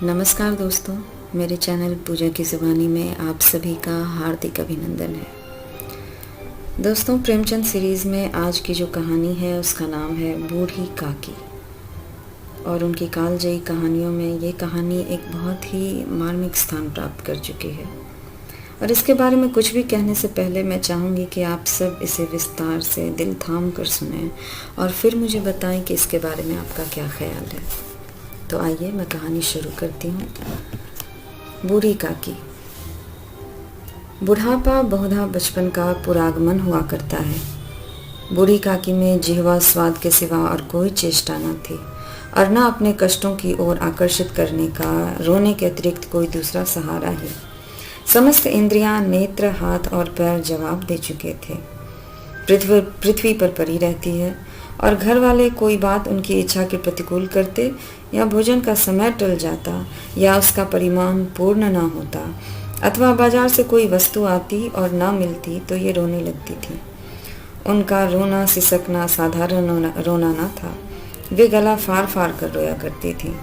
नमस्कार दोस्तों, मेरे चैनल पूजा की ज़ुबानी में आप सभी का हार्दिक अभिनंदन है। दोस्तों, प्रेमचंद सीरीज़ में आज की जो कहानी है उसका नाम है बूढ़ी काकी। और उनकी कालजयी कहानियों में ये कहानी एक बहुत ही मार्मिक स्थान प्राप्त कर चुकी है। और इसके बारे में कुछ भी कहने से पहले मैं चाहूँगी कि आप सब इसे विस्तार से दिल थाम कर सुनें और फिर मुझे बताएं कि इसके बारे में आपका क्या ख्याल है। तो आइए मैं कहानी शुरू करती हूँ। बूढ़ी काकी। बुढ़ापा बहुधा बचपन का पुरागमन हुआ करता है। बूढ़ी काकी में जिह्वा स्वाद के सिवा और कोई चेष्टा न थी और न अपने कष्टों की ओर आकर्षित करने का रोने के अतिरिक्त कोई दूसरा सहारा ही। समस्त इंद्रियां, नेत्र, हाथ और पैर जवाब दे चुके थे। पृथ्वी पर पड़ी रहती है और घर वाले कोई बात उनकी इच्छा के प्रतिकूल करते या भोजन का समय टल जाता या उसका परिमाण पूर्ण न होता अथवा बाजार से कोई वस्तु आती और ना मिलती तो ये रोने लगती थी। उनका रोना सिसकना साधारण रोना न था। वे गला फाड़ फाड़ कर रोया करती थी।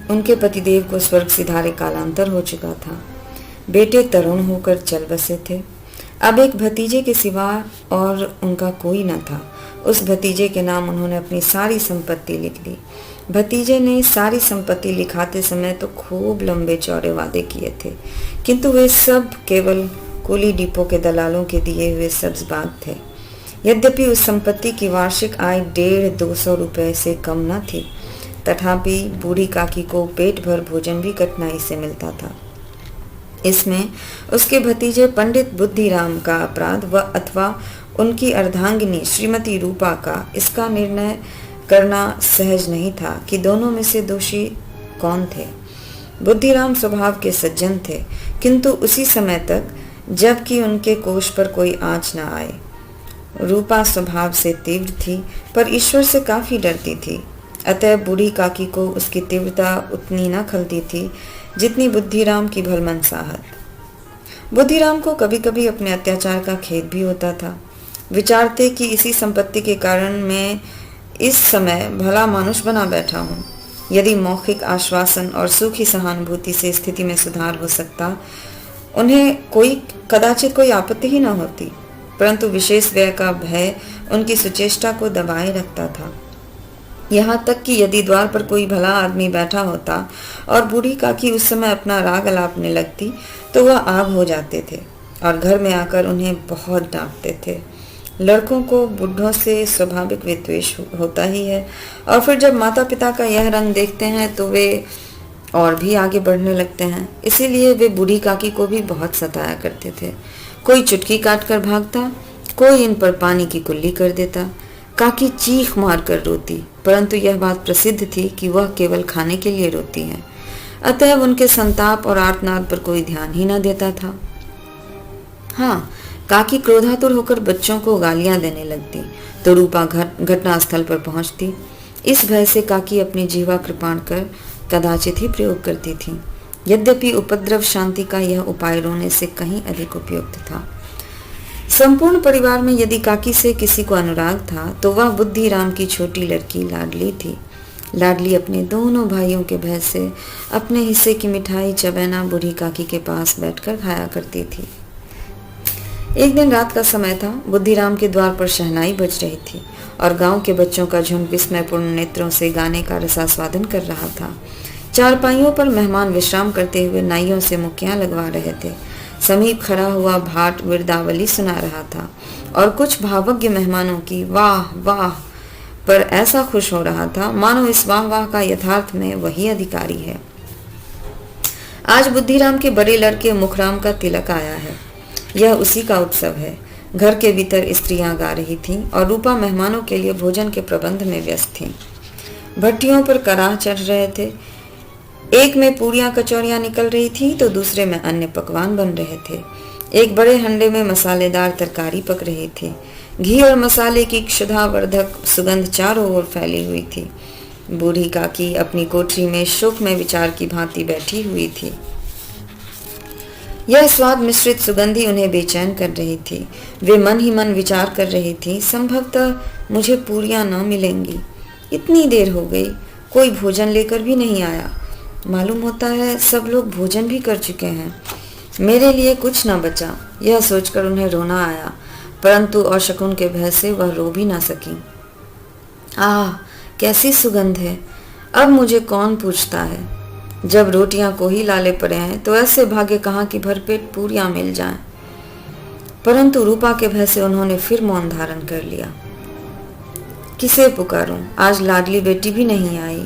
उनके पतिदेव को स्वर्ग सिधारे कालांतर हो चुका था। बेटे तरुण होकर चल बसे थे। अब एक भतीजे के सिवा और उनका कोई न था। उस भतीजे के नाम उन्होंने अपनी सारी संपत्ति लिख ली। भतीजे ने सारी संपत्ति लिखाते समय तो खूब लंबे चौड़े वादे किए थे, किंतु वे सब केवल कुली डिपो के दलालों के दिए हुए सब्ज बाग थे। यद्यपि उस संपत्ति की वार्षिक आय 150-200 रुपये से कम न थी, तथापि बूढ़ी काकी को पेट भर भोजन भी कठिनाई से मिलता था। इसमें उसके भतीजे पंडित बुद्धिराम का अपराध व अथवा उनकी अर्धांगिनी श्रीमती रूपा का इसका निर्णय करना सहज नहीं था कि दोनों में से दोषी कौन थे। बुद्धिराम स्वभाव के सज्जन थे, किंतु उसी समय तक जबकि उनके कोष पर कोई आँच न आए। रूपा स्वभाव से तीव्र थी पर ईश्वर से काफी डरती थी, अतः बूढ़ी काकी को उसकी तीव्रता उतनी न खलती थी जितनी बुद्धिराम की भलमनसाहत। बुद्धिराम को कभी कभी अपने अत्याचार का खेद भी होता था। विचारते कि इसी संपत्ति के कारण मैं इस समय भला मानुष बना बैठा हूँ। यदि मौखिक आश्वासन और सूखी सहानुभूति से स्थिति में सुधार हो सकता, उन्हें कदाचित कोई आपत्ति ही न होती, परंतु विशेष व्यय का भय उनकी सुचेष्टा को दबाए रखता था। यहाँ तक कि यदि द्वार पर कोई भला आदमी बैठा होता और बूढ़ी काकी उस समय अपना राग अलापने लगती तो वह आग हो जाते थे और घर में आकर उन्हें बहुत डांटते थे। लड़कों को बुढ़ों से स्वाभाविक विद्वेष होता ही है और फिर जब माता पिता का यह रंग देखते हैं तो वे और भी आगे बढ़ने लगते हैं। इसीलिए वे बूढ़ी काकी को भी बहुत सताया करते थे। कोई चुटकी काट कर भागता, कोई इन पर पानी की कुल्ली कर देता। काकी चीख मार कर रोती, परंतु यह बात प्रसिद्ध थी कि वह केवल खाने के लिए रोती हैं, अतः उनके संताप और आर्तनाद पर कोई ध्यान ही न देता था। हाँ, काकी क्रोधातुर होकर बच्चों को गालियां देने लगती तो रूपा घटनास्थल पर पहुंचती। इस भय से काकी अपनी जीवा कृपाण कर कदाचित ही प्रयोग करती थी। यद्यपि उपद्रव शांति का यह उपाय रोने से कहीं अधिक उपयुक्त था। संपूर्ण परिवार में यदि काकी से किसी को अनुराग था तो वह बुद्धिराम की छोटी लड़की लाडली थी। लाडली अपने दोनों भाइयों के भय से अपने हिस्से की मिठाई चबैना बूढ़ी काकी के पास बैठकर खाया करती थी। एक दिन रात का समय था। बुद्धिराम के द्वार पर शहनाई बज रही थी और गांव के बच्चों का झुंड विस्मयपूर्ण नेत्रों से गाने का रसास्वादन कर रहा था। चारपाइयों पर मेहमान विश्राम करते हुए नाइयों से मुक्कियां लगवा रहे थे। समीप खड़ा हुआ भाट विरदावली सुना रहा था और कुछ भावज्ञ मेहमानों की वाह वाह पर ऐसा खुश हो रहा था मानो इस वाह वाह का यथार्थ में वही अधिकारी है। आज बुद्धिराम के बड़े लड़के मुखराम का तिलक आया है। यह उसी का उत्सव है। घर के भीतर स्त्रियां गा रही थीं और रूपा मेहमानों के लिए भोजन के प्रबंध में व्यस्त थीं। भट्टियों पर कराह चढ़ रहे थे। एक में पूरियां कचौरियां निकल रही थी तो दूसरे में अन्य पकवान बन रहे थे। एक बड़े हंडे में मसालेदार तरकारी पक रही थी। घी और मसाले की क्षुधावर्धक सुगंध चारों ओर फैली हुई थी। बूढ़ी काकी अपनी कोठरी में शोक में विचार की भांति बैठी हुई थी। यह स्वाद मिश्रित सुगंधी उन्हें बेचैन कर रही थी। वे मन ही मन विचार कर रही थी, संभवतः मुझे पूरियां न मिलेंगी। इतनी देर हो गई, कोई भोजन लेकर भी नहीं आया। मालूम होता है सब लोग भोजन भी कर चुके हैं, मेरे लिए कुछ न बचा। यह सोचकर उन्हें रोना आया, परंतु अशकुन के भय से वह रो भी ना सकी। आह, कैसी सुगंध है! अब मुझे कौन पूछता है। जब रोटियां को ही लाले पड़े हैं तो ऐसे भाग्य कहाँ की भरपेट पूरियां मिल जाएं। परंतु रूपा के भय से उन्होंने फिर मौन धारण कर लिया। किसे पुकारूं, आज लाडली बेटी भी नहीं आई।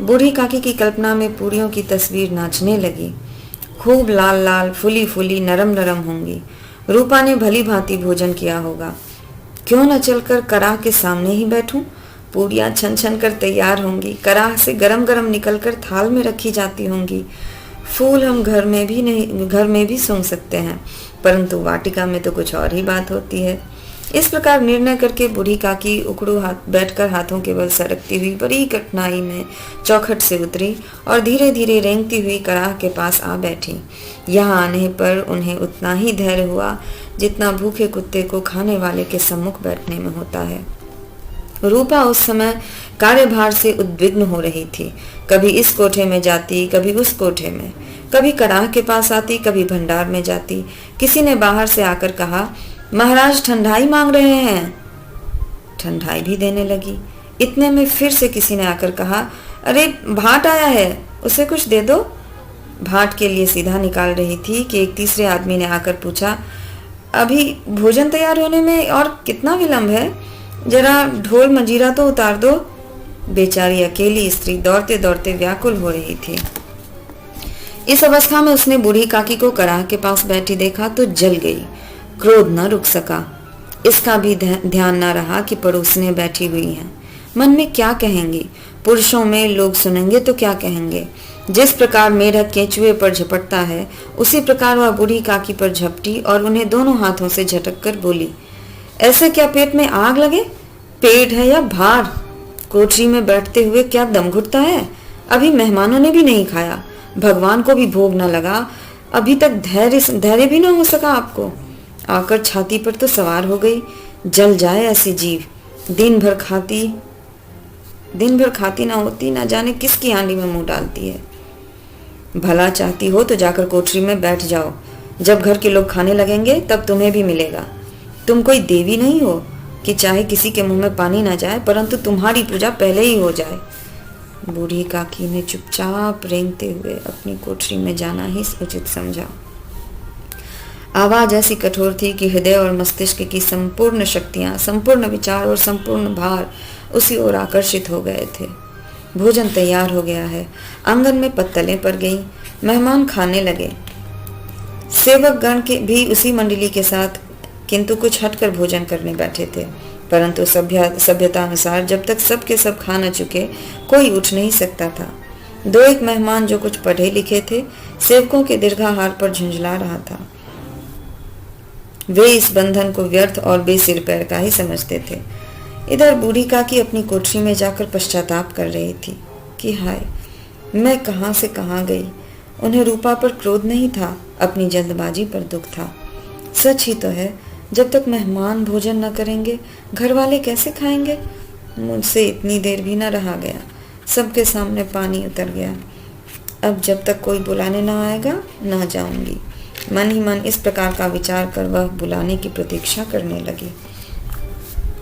बूढ़ी काकी की कल्पना में पूरियों की तस्वीर नाचने लगी। खूब लाल लाल, फूली फूली, नरम नरम होंगी। रूपा ने भली भांति भोजन किया होगा। क्यों न चलकर कराह के सामने ही बैठूं? पूरियां छन छन कर तैयार होंगी, कराह से गरम गरम निकलकर थाल में रखी जाती होंगी। फूल हम घर में भी सूंघ सकते हैं, परंतु वाटिका में तो कुछ और ही बात होती है। इस प्रकार निर्णय करके बूढ़ी काकी उकड़ू हाथ बैठकर हाथों के बल सरकती हुई बड़ी कठिनाई में चौखट से उतरी और धीरे धीरे रेंगती हुई कराह के पास आ बैठी। यहाँ आने पर उन्हें उतना ही धैर्य हुआ जितना भूखे कुत्ते को खाने वाले के सम्मुख बैठने में होता है। रूपा उस समय कार्यभार से उद्विग्न हो रही थी। कभी इस कोठे में जाती, कभी उस कोठे में, कभी कराह के पास आती, कभी भंडार में जाती। किसी ने बाहर से आकर कहा, महाराज ठंडाई मांग रहे हैं। ठंडाई भी देने लगी। इतने में फिर से किसी ने आकर कहा, अरे भाट आया है, उसे कुछ दे दो। भाट के लिए सीधा निकाल रही थी कि एक तीसरे आदमी ने आकर पूछा, अभी भोजन तैयार होने में और कितना विलंब है? जरा ढोल मंजीरा तो उतार दो। बेचारी अकेली स्त्री दौड़ते दौड़ते व्याकुल हो रही थी। इस अवस्था में उसने बूढ़ी काकी को कराह के पास बैठी देखा तो जल गई। क्रोध न रुक सका। इसका भी ध्यान न रहा कि पड़ोसने बैठी हुई हैं। मन में क्या कहेंगी? पुरुषों में लोग सुनेंगे तो क्या कहेंगे? जिस प्रकार मेढक केंचुए पर झपटता है, उसी प्रकार वह बूढ़ी काकी पर झपटी और उन्हें दोनों हाथों से झटक कर बोली, ऐसे क्या पेट में आग लगे? पेट है या भार? कोठरी में बैठते हुए क्या दम घुटता है? अभी मेहमानों ने भी नहीं खाया, भगवान को भी भोग न लगा, अभी तक धैर्य भी न हो सका आपको। आकर छाती पर तो सवार हो गई। जल जाए ऐसी जीव। दिन भर खाती ना होती, ना जाने किसकी हांडी में मुंह डालती है। भला चाहती हो तो जाकर कोठरी में बैठ जाओ। जब घर के लोग खाने लगेंगे तब तुम्हें भी मिलेगा। तुम कोई देवी नहीं हो कि चाहे किसी के मुंह में पानी ना जाए, परंतु तुम्हारी पूजा पहले ही हो जाए। बूढ़ी काकी ने चुपचाप रेंगते हुए अपनी कोठरी में जाना ही उचित समझा। आवाज ऐसी कठोर थी कि हृदय और मस्तिष्क की संपूर्ण शक्तियां, संपूर्ण विचार और संपूर्ण भार उसी ओर आकर्षित हो गए थे। भोजन तैयार हो गया है। आंगन में पत्तलें पड़ गईं। मेहमान खाने लगे। सेवक गण के भी उसी मंडली के साथ किंतु कुछ हटकर भोजन करने बैठे थे, परंतु सभ्यता अनुसार जब तक सब के सब खा न चुके कोई उठ नहीं सकता था। दो एक मेहमान जो कुछ पढ़े लिखे थे, सेवकों के दीर्घाहार पर झुंझला रहा था। वे इस बंधन को व्यर्थ और बेसिर पैर का ही समझते थे। इधर बूढ़ी काकी अपनी कोठरी में जाकर पश्चाताप कर रही थी कि हाय, मैं कहां से कहां गई। उन्हें रूपा पर क्रोध नहीं था, अपनी जल्दबाजी पर दुख था। सच ही तो है, जब तक मेहमान भोजन न करेंगे घर वाले कैसे खाएंगे। मुझसे इतनी देर भी न रहा गया, सबके सामने पानी उतर गया। अब जब तक कोई बुलाने न आएगा न जाऊंगी। मन ही मन इस प्रकार का विचार कर वह बुलाने की प्रतीक्षा करने लगी,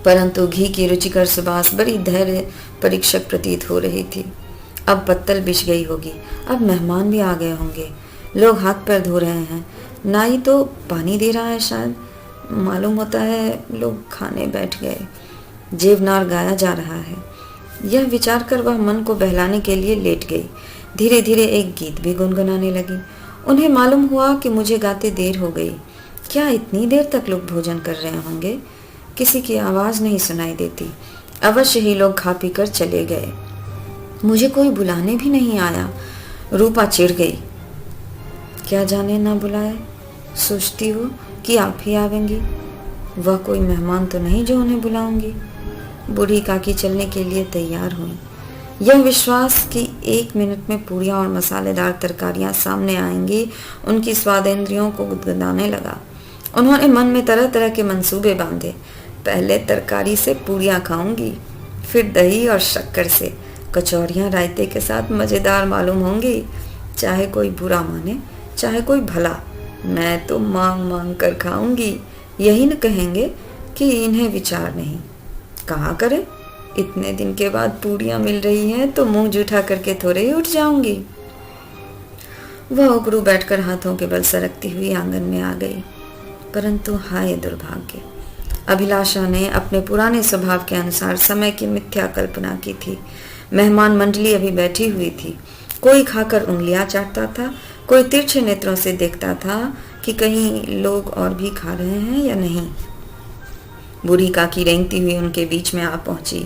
परंतु घी की रुचिकर सुबास बड़ी धैर्य परीक्षक प्रतीत हो रही थी। अब पत्तल बिछ गई होगी, अब मेहमान भी आ गए होंगे, लोग हाथ पैर धो रहे हैं, नाई तो पानी दे रहा है, शायद मालूम होता है लोग खाने बैठ गए। जेवनार गाया जा रहा है। यह विचार कर वह मन को बहलाने के लिए लेट गई। धीरे धीरे एक गीत भी गुनगुनाने लगी। उन्हें मालूम हुआ कि मुझे गाते देर हो गई। क्या इतनी देर तक लोग भोजन कर रहे होंगे? किसी की आवाज़ नहीं सुनाई देती। अवश्य ही लोग खा पी कर चले गए। मुझे कोई बुलाने भी नहीं आया। रूपा चिढ़ गई। क्या जाने ना बुलाए, सोचती हो कि आप ही आवेंगी। वह कोई मेहमान तो नहीं जो उन्हें बुलाऊंगी। बूढ़ी काकी चलने के लिए तैयार हुई। यह विश्वास कि 1 मिनट में पूरियां और मसालेदार तरकारियां सामने आएंगी उनकी स्वादेंद्रियों को गुदगुदाने लगा। उन्होंने मन में तरह तरह के मंसूबे बांधे। पहले तरकारी से पूरियां खाऊंगी, फिर दही और शक्कर से, कचौरियाँ रायते के साथ मज़ेदार मालूम होंगी। चाहे कोई बुरा माने, चाहे कोई भला, मैं तो मांग मांग कर खाऊंगी। यही न कहेंगे कि इन्हें विचार नहीं। कहा करे, इतने दिन के बाद पूड़ियाँ मिल रही हैं तो मुंह जूठा करके थोड़े ही उठ जाऊंगी। वह उकड़ू बैठकर हाथों के बल सरकती हुई आंगन में आ गई। परंतु हाय दुर्भाग्य, अभिलाषा ने अपने पुराने स्वभाव के अनुसार समय की मिथ्या कल्पना की थी। मेहमान मंडली अभी बैठी हुई थी। कोई खाकर उंगलियां चाटता था, कोई तिरछे नेत्रों से देखता था कि कहीं लोग और भी खा रहे हैं या नहीं। बूढ़ी काकी रेंगती हुई उनके बीच में आ पहुंची।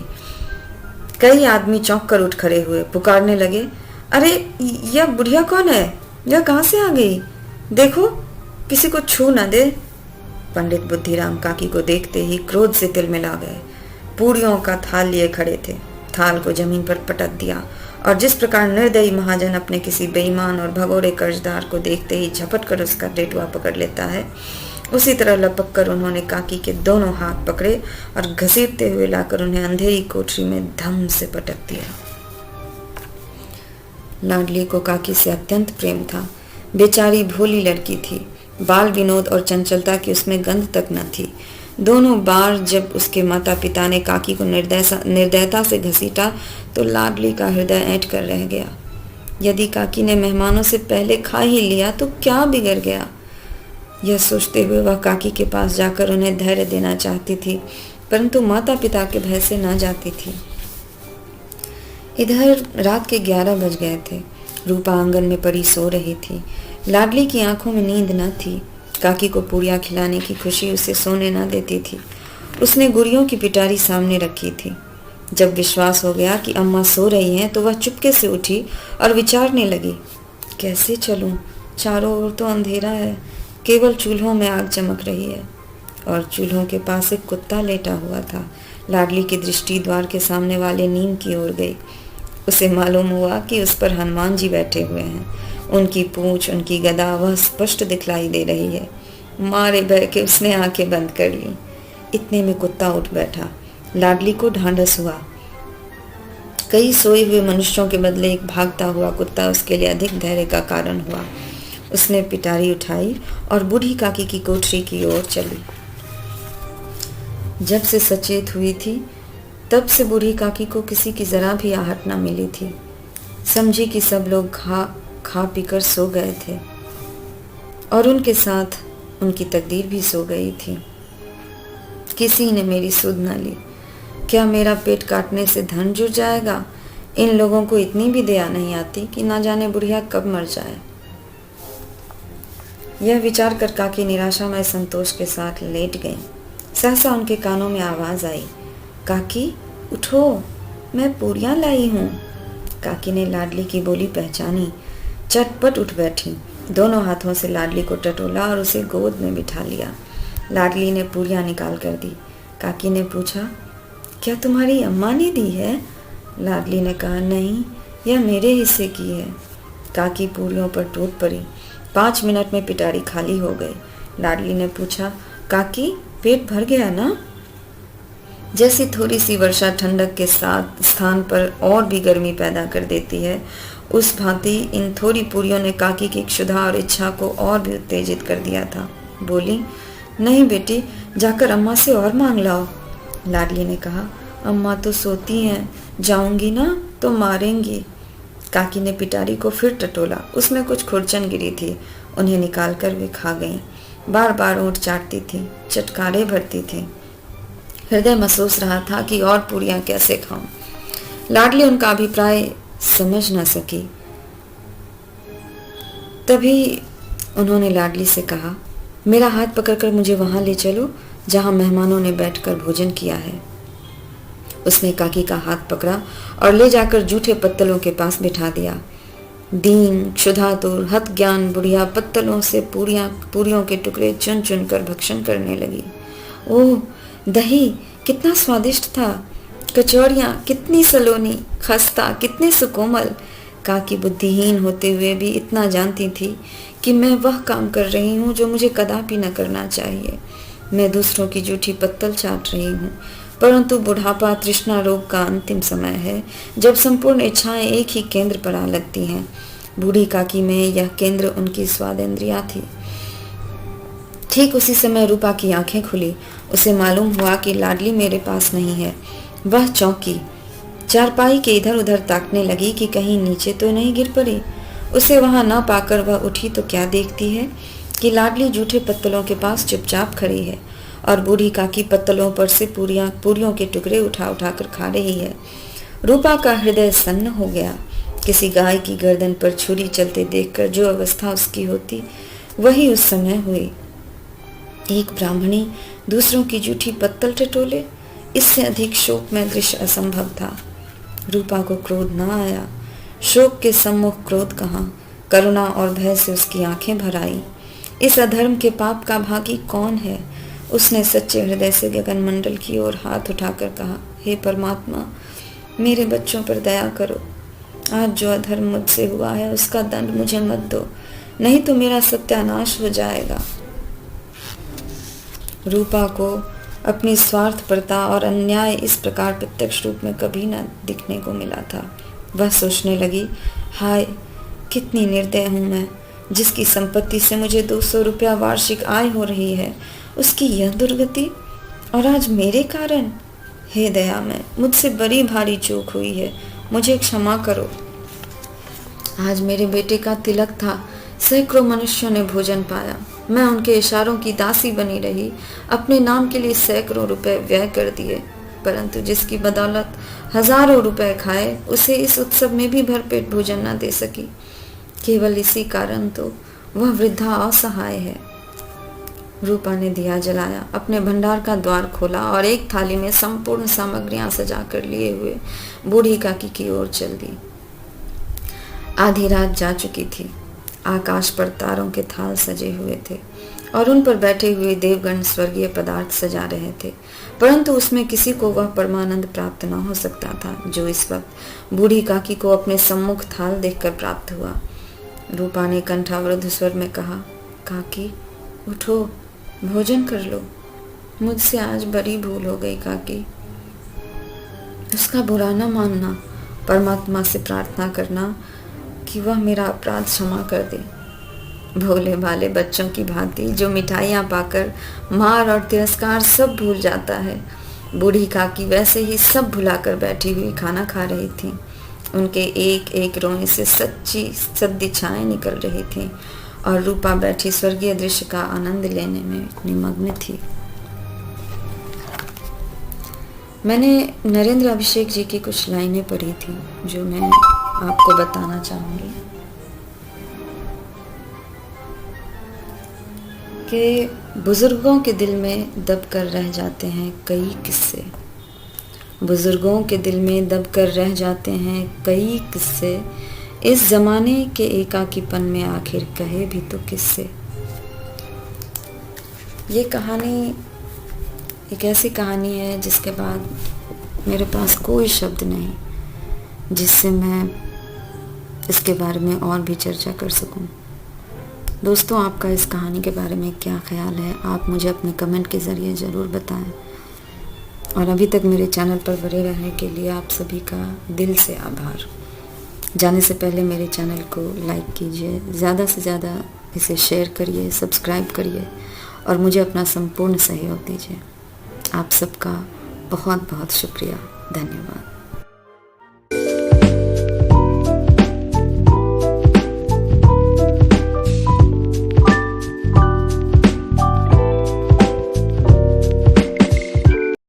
कई आदमी चौंक कर उठ खड़े हुए, पुकारने लगे, अरे यह बुढ़िया कौन है? यह कहाँ से आ गई? देखो किसी को छू न दे। पंडित बुद्धिराम काकी को देखते ही क्रोध से तिलमिला गए। पूड़ियों का थाल लिए खड़े थे। थाल को जमीन पर पटक दिया और जिस प्रकार निर्दयी महाजन अपने किसी बेईमान और भगोड़े कर्जदार को देखते ही झपट कर उसका डेटुआ पकड़ लेता है, उसी तरह लपक कर उन्होंने काकी के दोनों हाथ पकड़े और घसीटते हुए लाकर उन्हें अंधेरी कोठरी में धम से पटक दिया। लाडली को काकी से अत्यंत प्रेम था। बेचारी भोली लड़की थी। बाल विनोद और चंचलता की उसमें गंध तक न थी। दोनों बार जब उसके माता पिता ने काकी को निर्दयता से घसीटा तो लाडली का हृदय ऐंठ कर रह गया। यदि काकी ने मेहमानों से पहले खा ही लिया तो क्या बिगड़ गया? यह सोचते हुए वह काकी के पास जाकर उन्हें धैर्य देना चाहती थी, परंतु माता पिता के भय से न जाती थी। इधर रात के 11 बज गए थे। रूपा आंगन में पड़ी सो रही थी। लाडली की आंखों में नींद न थी। काकी को पूड़ियाँ खिलाने की खुशी उसे सोने न देती थी। उसने गुड़ियों की पिटारी सामने रखी थी। जब विश्वास हो गया कि अम्मा सो रही हैं तो वह चुपके से उठी और विचारने लगी, कैसे चलूं? चारों ओर तो अंधेरा है, केवल चूल्हों में आग चमक रही है और चूल्हों के पास एक कुत्ता लेटा हुआ था। लाडली की दृष्टि द्वार के सामने वाले नीम की ओर गई। उसे मालूम हुआ कि उस पर हनुमान जी बैठे हुए हैं। उनकी पूंछ, उनकी गदा वह स्पष्ट दिखलाई दे रही है। मारे भय के उसने आंखें बंद कर ली। इतने में कुत्ता उठ बैठा। लाडली को ढांढस हुआ। कई सोए हुए मनुष्यों के बदले एक भागता हुआ कुत्ता उसके लिए अधिक धैर्य का कारण हुआ। उसने पिटारी उठाई और बूढ़ी काकी की कोठरी की ओर चली। जब से सचेत हुई थी तब से बूढ़ी काकी को किसी की जरा भी आहट न मिली थी। समझी कि सब लोग खा पीकर सो गए थे और उनके साथ उनकी तकदीर भी सो गई थी। किसी ने मेरी सुध न ली। क्या मेरा पेट काटने से धन जुड़ जाएगा? इन लोगों को इतनी भी दया नहीं आती कि ना जाने बुढ़िया कब मर जाए। यह विचार कर काकी निराशामय संतोष के साथ लेट गई। सहसा उनके कानों में आवाज आई, काकी उठो, मैं पूड़ियाँ लाई हूँ। काकी ने लाडली की बोली पहचानी। चटपट उठ बैठी। दोनों हाथों से लाडली को टटोला और उसे गोद में बिठा लिया। लाडली ने पूड़ियाँ निकाल कर दी। काकी ने पूछा, क्या तुम्हारी अम्मा ने दी है? लाडली ने कहा, नहीं, यह मेरे हिस्से की है। काकी पूड़ियों पर टूट पड़ी। 5 मिनट में पिटारी खाली हो गई। लाडली ने पूछा, काकी पेट भर गया ना? जैसी थोड़ी सी वर्षा ठंडक के साथ स्थान पर और भी गर्मी पैदा कर देती है, उस भांति इन थोड़ी पूरियों ने काकी की क्षुधा और इच्छा को और भी उत्तेजित कर दिया था। बोली, नहीं बेटी, जाकर अम्मा से और मांग लाओ। लाडली ने कहा, अम्मा तो सोती हैं, जाऊंगी ना तो मारेंगी। काकी ने पिटारी को फिर टटोला। उसमें कुछ खुरचन गिरी थी। उन्हें निकाल कर वे खा गईं। बार बार ओंठ चाटती थी, चटकारे भरती थी। हृदय महसूस रहा था कि और पूड़ियाँ कैसे खाऊं। लाडली उनका अभिप्राय समझ न सकी। तभी उन्होंने लाडली से कहा, मेरा हाथ पकड़कर मुझे वहां ले चलो जहां मेहमानों ने बैठकर भोजन किया है। उसने काकी का हाथ पकड़ा और ले जाकर जूठे पत्तलों के पास बिठा दिया। दीन, क्षुधातुर, हत ज्ञान बुढ़िया पत्तलों से पूरियों के टुकड़े चुन चुन कर भक्षण करने लगी। ओह, दही कितना स्वादिष्ट था, कचौड़ियाँ कितनी सलोनी, खस्ता कितने सुकोमल। काकी बुद्धिहीन होते हुए भी इतना जानती थी कि मैं वह काम कर रही हूँ जो मुझे कदापि न करना चाहिए। मैं दूसरों की जूठी पत्तल चाट रही हूँ। परंतु बुढ़ापा तृष्णा रोग का अंतिम समय है, जब संपूर्ण इच्छाएं एक ही केंद्र पर आ लगती हैं। बूढ़ी काकी में यह केंद्र उनकी स्वादेंद्रिया थी। ठीक उसी समय रूपा की आंखें खुली। उसे मालूम हुआ कि लाडली मेरे पास नहीं है। वह चौंकी, चारपाई के इधर उधर ताकने लगी कि कहीं नीचे तो नहीं गिर पड़ी। उसे वहां न पाकर वह उठी तो क्या देखती है कि लाडली जूठे पत्तलों के पास चुपचाप खड़ी है और बूढ़ी काकी पत्तलों पर से पूरियों के टुकड़े उठा उठा कर खा रही है। रूपा का हृदय सन्न हो गया। किसी गाय की गर्दन पर छुरी चलते देखकर जो अवस्था उसकी होती, वही उस समय हुई। एक ब्राह्मणी दूसरों की जूठी पत्तल टटोले, इससे अधिक शोक में दृश्य असंभव था। रूपा को क्रोध न आया। शोक के सम्मुख क्रोध कहाँ, करुणा और भय से उसकी आंखें भर आई। इस अधर्म के पाप का भागी कौन है? उसने सच्चे हृदय से गगन मंडल की ओर हाथ उठाकर कहा, हे परमात्मा, मेरे बच्चों पर दया करो। आज जो अधर्म मुझसे हुआ है उसका दंड मुझे मत दो, नहीं तो मेरा सत्यानाश हो जाएगा। रूपा को अपनी स्वार्थपरता और अन्याय इस प्रकार प्रत्यक्ष रूप में कभी न दिखने को मिला था। वह सोचने लगी, हाय कितनी निर्दय हूँ मैं, जिसकी संपत्ति से मुझे 200 रुपया वार्षिक आय हो रही है, उसकी यह दुर्गति, और आज मेरे कारण। हे दयामय, मुझसे बड़ी भारी चूक हुई है, मुझे क्षमा करो। आज मेरे बेटे का तिलक था, सैकड़ों मनुष्यों ने भोजन पाया, मैं उनके इशारों की दासी बनी रही, अपने नाम के लिए सैकड़ों रुपए व्यय कर दिए, परंतु जिसकी बदौलत हजारों रुपए खाए, उसे इस उत्सव में भी भरपेट भोजन न दे सकी। केवल इसी कारण तो वह वृद्धा असहाय है। रूपा ने दिया जलाया, अपने भंडार का द्वार खोला और एक थाली में संपूर्ण सामग्रियां सजा कर लिए हुए बूढ़ी काकी की ओर चल दी। आधी रात जा चुकी थी। आकाश पर तारों के थाल सजे हुए थे और उन पर बैठे हुए देवगण स्वर्गीय पदार्थ सजा रहे थे, परंतु उसमें किसी को वह परमानंद प्राप्त न हो सकता था जो इस वक्त बूढ़ी काकी को अपने सम्मुख थाल देखकर प्राप्त हुआ। रूपा ने कंठावरुद्ध स्वर में कहा, काकी उठो, भोजन कर लो, मुझसे आज बड़ी भूल हो गई काकी। उसका बुरा न मानना, परमात्मा से प्रार्थना करना कि वह मेरा अपराध क्षमा कर दे। भोले भाले बच्चों की भांति जो मिठाइयाँ पाकर मार और तिरस्कार सब भूल जाता है, बूढ़ी काकी वैसे ही सब भुलाकर बैठी हुई खाना खा रही थी। उनके एक एक रोए से सच्ची सद्दी छाएं निकल रही थी और रूपा बैठी स्वर्गीय दृश्य का आनंद लेने में निमग्न थी। मैंने नरेंद्र अभिषेक जी की कुछ लाइनें पढ़ी थी जो मैं आपको बताना चाहूँगी कि बुजुर्गों के दिल में दब कर रह जाते हैं कई किस्से। बुजुर्गों के दिल में दब कर रह जाते हैं कई किस्से, इस जमाने के एकाकीपन में आखिर कहे भी तो किससे। ये कहानी एक ऐसी कहानी है जिसके बाद मेरे पास कोई शब्द नहीं जिससे मैं इसके बारे में और भी चर्चा कर सकूं। दोस्तों, आपका इस कहानी के बारे में क्या ख्याल है, आप मुझे अपने कमेंट के ज़रिए ज़रूर बताएं। और अभी तक मेरे चैनल पर बने रहने के लिए आप सभी का दिल से आभार। जाने से पहले मेरे चैनल को लाइक कीजिए, ज़्यादा से ज़्यादा इसे शेयर करिए, सब्सक्राइब करिए और मुझे अपना संपूर्ण सहयोग दीजिए। आप सबका बहुत बहुत शुक्रिया, धन्यवाद।